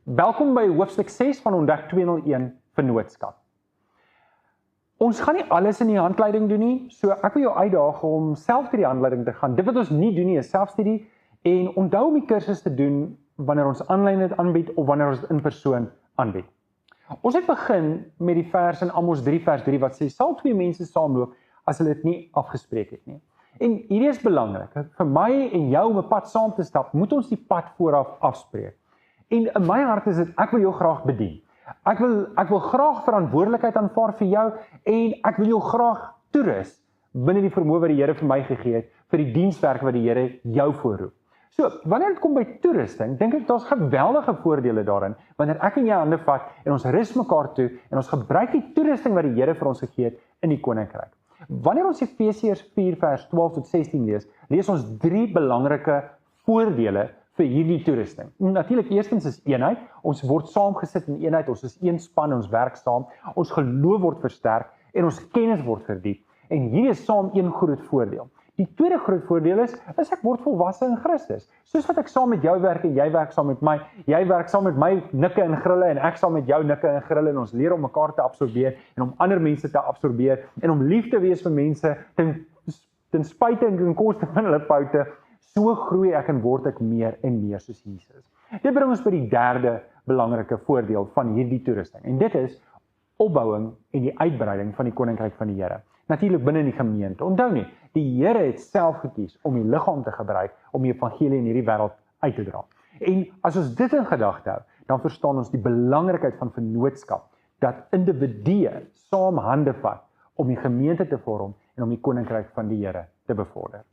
Welkom by hoofstuk 6 van Ontdek 201 Vennootskap. Ons gaan nie alles in die handleiding doen nie, so ek wil jou uitdaag om self deur die handleiding te gaan. Dit wat ons nie doen nie is selfstudie en onthou om die kursus te doen wanneer ons aanlyn dit aanbied of wanneer ons dit in persoon aanbied. Ons het begin met die vers in Amos 3 vers 3 wat sê, sal twee mense saamloop as hulle dit nie afgespreek het nie. En hierdie is belangrik, vir my en jou om 'n pad saam te stap, moet ons die pad vooraf afspreek. En in my hart is dit, ek wil jou graag bedien. Ek wil graag verantwoordelikheid aanvaar vir jou en ek wil jou graag toerus binne die vermoë wat die Here vir my gegee het vir die dienswerk wat die Here jou voorroep. So, wanneer dit kom by toerusting, dink ek daar's geweldige voordele daarin, wanneer ek en jy hande vat en ons rus mekaar toe en ons gebruik die toerusting wat die Here vir ons gegee het in die koninkryk. Wanneer ons Efesiërs 4 vers 12 tot 16 lees ons 3 belangrike voordele vir hierdie toerusting. Natuurlik, eerstens is eenheid, ons word saamgesit in eenheid, ons is een span, ons werk saam, ons geloof word versterk en ons kennis word verdiep. En hierdie is saam een groot voordeel. Die tweede groot voordeel is ek word volwasse in Christus. Soos wat ek saam met jou werk en jy werk saam met my, jy werk saam met my nikke en grille en ek saam met jou nikke en grille en ons leer om mekaar te absorbeer en om ander mense te absorbeer en om lief te wees vir mense ten spyte en ten koste van hulle foute. So groei ek en word ek meer en meer soos Jesus. Dit bring ons by die derde belangrike voordeel van hierdie toerusting. En dit is opbouing en die uitbreiding van die koninkryk van die Here. Natuurlik binne in die gemeente. Onthou nie, die Here het self gekies om die liggaam te gebruik om die evangelie in hierdie wêreld uit te dra. En as ons dit in gedagte hou, dan verstaan ons die belangrikheid van vennootskap, dat individue saam hande vat om die gemeente te vorm en om die koninkryk van die Here te bevorder.